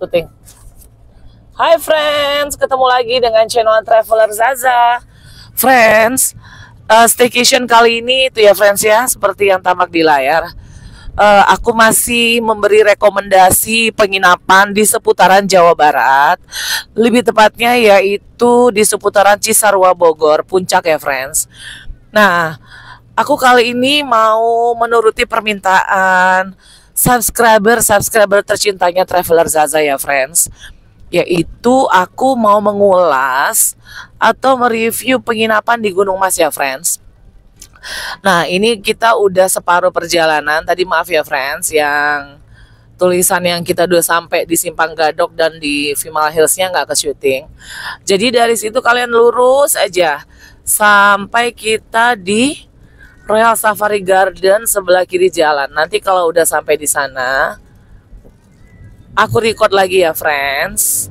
Syuting. Hai friends, ketemu lagi dengan channel Traveler Zaza. Friends, staycation kali ini itu ya friends ya, seperti yang tampak di layar. Aku masih memberi rekomendasi penginapan di seputaran Jawa Barat. Lebih tepatnya yaitu di seputaran Cisarua Bogor, Puncak ya friends. Nah, aku kali ini mau menuruti permintaan subscriber tercintanya Traveler Zaza ya friends, yaitu aku mau mengulas atau mereview penginapan di Gunung Mas ya friends. Nah ini kita udah separuh perjalanan. Tadi maaf ya friends, yang tulisan yang kita udah sampai di Simpang Gadok dan di Vimala Hills-nya nggak ke syuting. Jadi dari situ kalian lurus aja sampai kita di Royal Safari Garden sebelah kiri jalan. Nanti kalau udah sampai di sana, aku record lagi ya friends.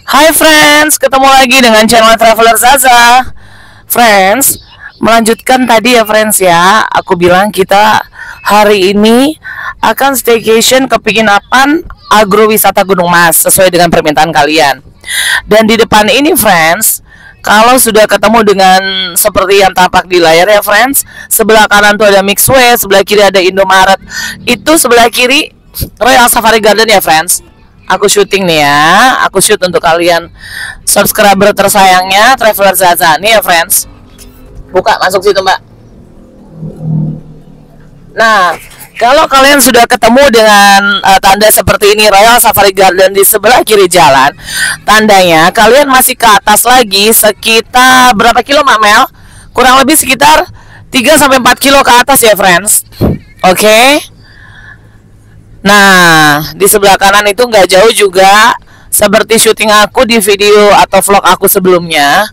Hai friends, ketemu lagi dengan channel Traveler Zaza. Friends, melanjutkan tadi ya friends ya, aku bilang kita hari ini akan staycation ke penginapan agrowisata Gunung Mas sesuai dengan permintaan kalian. Dan di depan ini friends, kalau sudah ketemu dengan seperti yang tampak di layar ya friends, sebelah kanan tuh ada Mixway, sebelah kiri ada Indomaret. Itu sebelah kiri Royal Safari Garden ya friends. Aku syuting nih ya, aku shoot untuk kalian subscriber tersayangnya Traveler Zaza nih ya friends. Buka, masuk situ mbak. Nah, kalau kalian sudah ketemu dengan tanda seperti ini Royal Safari Garden di sebelah kiri jalan, tandanya kalian masih ke atas lagi sekitar berapa kilo Mak Mel? Kurang lebih sekitar 3-4 kilo ke atas ya friends. Oke. Nah, di sebelah kanan itu nggak jauh juga seperti syuting aku di video atau vlog aku sebelumnya.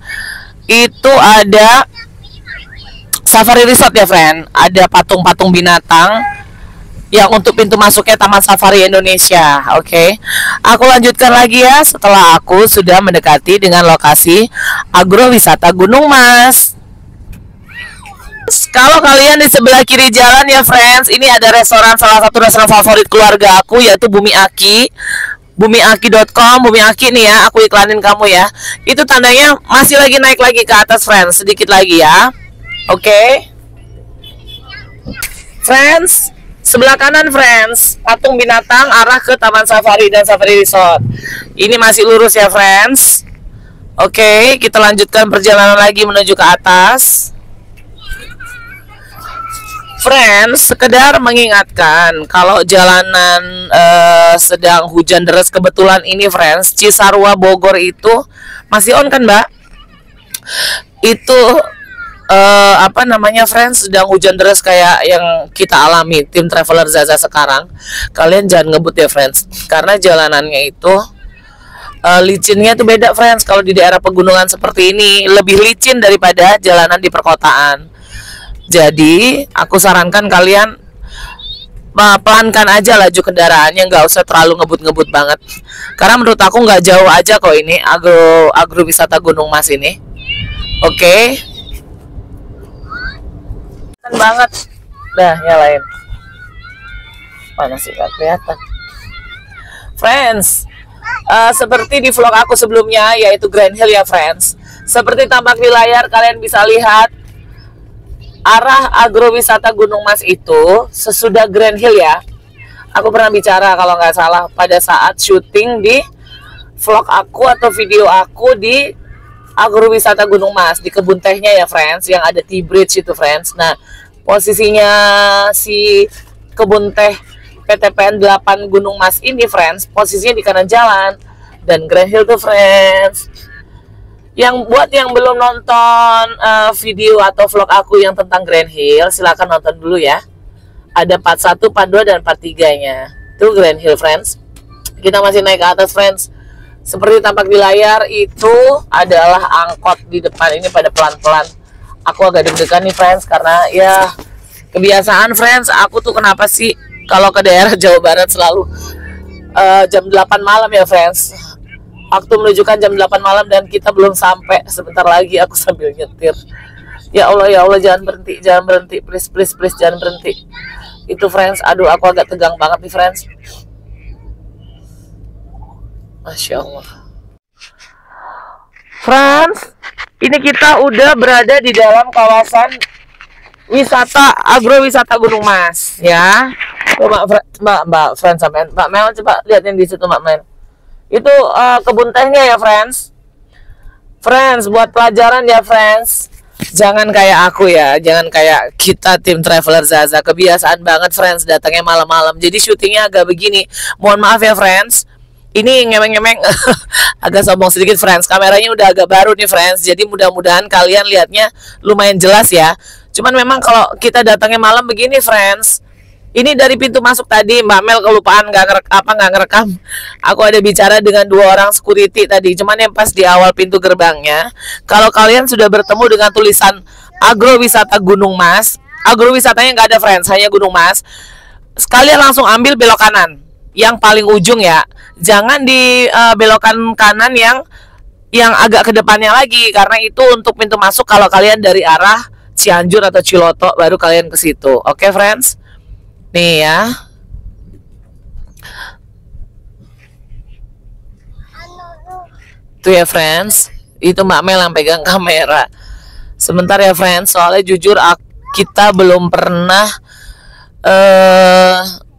Itu ada Safari Resort ya friend. Ada patung-patung binatang yang untuk pintu masuknya Taman Safari Indonesia. Oke. Aku lanjutkan lagi ya setelah aku sudah mendekati dengan lokasi agrowisata Gunung Mas. Kalau kalian di sebelah kiri jalan ya friends, ini ada restoran, salah satu restoran favorit keluarga aku yaitu Bumi Aki. Bumiaki.com, Bumi Aki nih ya, aku iklanin kamu ya. Itu tandanya masih lagi naik lagi ke atas friends, sedikit lagi ya. Oke. Friends, sebelah kanan friends, patung binatang arah ke Taman Safari dan Safari Resort. Ini masih lurus ya friends. Oke, kita lanjutkan perjalanan lagi menuju ke atas. Friends, sekedar mengingatkan kalau jalanan sedang hujan deras kebetulan ini friends, Cisarua Bogor itu masih on kan mbak? Itu apa namanya friends, sedang hujan deras kayak yang kita alami tim Traveler Zaza sekarang. Kalian jangan ngebut ya friends, karena jalanannya itu licinnya itu beda friends. Kalau di daerah pegunungan seperti ini lebih licin daripada jalanan di perkotaan. Jadi aku sarankan kalian pelankan aja laju kendaraannya, nggak usah terlalu ngebut-ngebut banget. Karena menurut aku nggak jauh aja kok ini agrowisata Gunung Mas ini. Oke. Banget. Dah nyalain. Mana sih nggak kelihatan. Friends, seperti di vlog aku sebelumnya yaitu Grand Hill ya friends. Seperti tampak di layar kalian bisa lihat arah agrowisata Gunung Mas itu sesudah Grand Hill ya. Aku pernah bicara kalau nggak salah pada saat syuting di vlog aku atau video aku di agrowisata Gunung Mas di kebun tehnya ya friends, yang ada T-Bridge itu friends. Nah, posisinya si kebun teh PTPN 8 Gunung Mas ini friends, posisinya di kanan jalan. Dan Grand Hill tuh friends, yang buat yang belum nonton video atau vlog aku yang tentang Grand Hill, silakan nonton dulu ya. Ada part 1, part 2 dan part 3-nya. Itu Grand Hill friends. Kita masih naik ke atas friends. Seperti tampak di layar itu adalah angkot di depan ini pada pelan-pelan. Aku agak deg-degan nih friends karena ya kebiasaan friends. Aku tuh kenapa sih kalau ke daerah Jawa Barat selalu jam 8 malam ya friends. Waktu menunjukkan jam 8 malam dan kita belum sampai. Sebentar lagi aku sambil nyetir. Ya Allah jangan berhenti, please jangan berhenti. Itu friends, aduh aku agak tegang banget nih friends. Masya Allah. Friends, ini kita udah berada di dalam kawasan wisata agrowisata Gunung Mas, ya. Coba Mbak Friends sampai Mbak Mel coba liatin di situ Mbak Mel. Itu kebun tehnya ya, friends. Friends, buat pelajaran ya, friends. Jangan kayak aku ya, jangan kayak kita tim Traveler Zaza. Kebiasaan banget, friends, datangnya malam-malam. Jadi syutingnya agak begini. Mohon maaf ya, friends. Ini ngemeng-ngemeng agak sombong sedikit, friends. Kameranya udah agak baru nih, friends. Jadi mudah-mudahan kalian lihatnya lumayan jelas ya. Cuman memang kalau kita datangnya malam begini, friends. Ini dari pintu masuk tadi Mbak Mel kelupaan nggak ngerekam. Aku ada bicara dengan 2 orang security tadi. Cuman yang pas di awal pintu gerbangnya, kalau kalian sudah bertemu dengan tulisan agrowisata Gunung Mas, agrowisatanya nggak ada, friends, hanya Gunung Mas. Sekalian langsung ambil belok kanan, yang paling ujung ya. Jangan di belokan kanan yang agak ke depannya lagi, karena itu untuk pintu masuk kalau kalian dari arah Cianjur atau Ciloto baru kalian ke situ. Oke, friends? Nih ya. Tuh ya, friends. Itu Mbak Mel yang pegang kamera. Sebentar ya, friends. Soalnya jujur kita belum pernah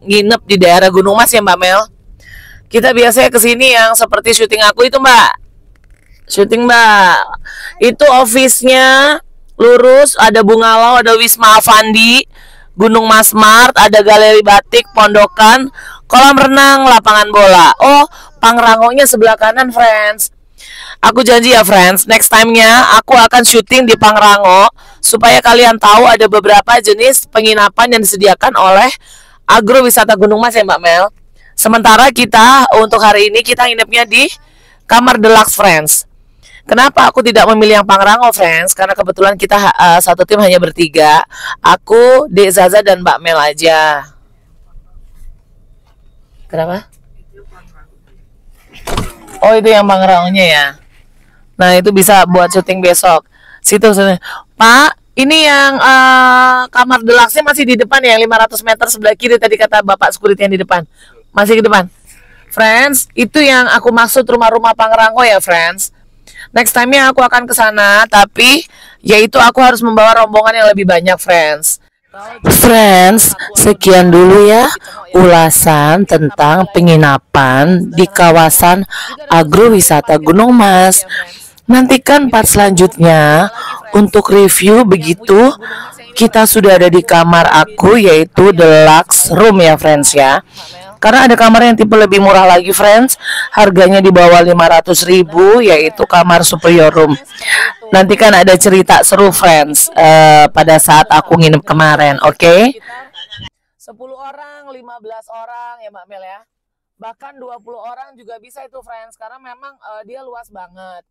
nginep di daerah Gunung Mas ya, Mbak Mel. Kita biasanya kesini yang seperti syuting aku itu, Mbak. Syuting, Mbak. Itu office-nya lurus, ada Bungalau, ada Wisma Avandi, Gunung Mas Mart, ada galeri batik, pondokan, kolam renang, lapangan bola. Oh, Pangrangonya sebelah kanan, friends. Aku janji ya, friends, next time-nya aku akan syuting di Pangrango supaya kalian tahu ada beberapa jenis penginapan yang disediakan oleh agrowisata Gunung Mas ya, Mbak Mel. Sementara kita untuk hari ini kita nginepnya di kamar deluxe, friends. Kenapa aku tidak memilih yang Pangrango, friends? Karena kebetulan kita satu tim hanya bertiga. Aku, Dek Zaza, dan Mbak Mel aja. Kenapa? Oh, itu yang Pangrangonya ya. Nah, itu bisa buat syuting besok. Situ. Pak, ini yang kamar deluxe-nya masih di depan ya, 500 meter sebelah kiri tadi kata Bapak security yang di depan. Masih di depan. Friends, itu yang aku maksud rumah-rumah Pangrango ya, friends. Next time-nya aku akan ke sana, tapi yaitu aku harus membawa rombongan yang lebih banyak, friends. Friends, sekian dulu ya ulasan tentang penginapan di kawasan agrowisata Gunung Mas. Nantikan part selanjutnya untuk review begitu kita sudah ada di kamar aku, yaitu deluxe room ya, friends ya. Karena ada kamar yang tipe lebih murah lagi, friends. Harganya di bawah 500.000, yaitu kamar superior room. Nanti kan ada cerita seru, friends, pada saat aku nginep kemarin, oke? 10 orang, 15 orang ya, Mbak Mel ya. Bahkan 20 orang juga bisa itu, friends. Karena memang dia luas banget.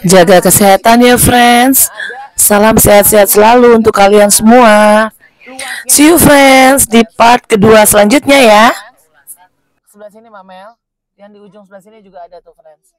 Jaga kesehatan ya, friends. Salam sehat-sehat selalu untuk kalian semua. See you, friends, di part kedua selanjutnya ya. Sebelah sini, Mbak Mel. Yang di ujung sebelah sini juga ada tuh, friends.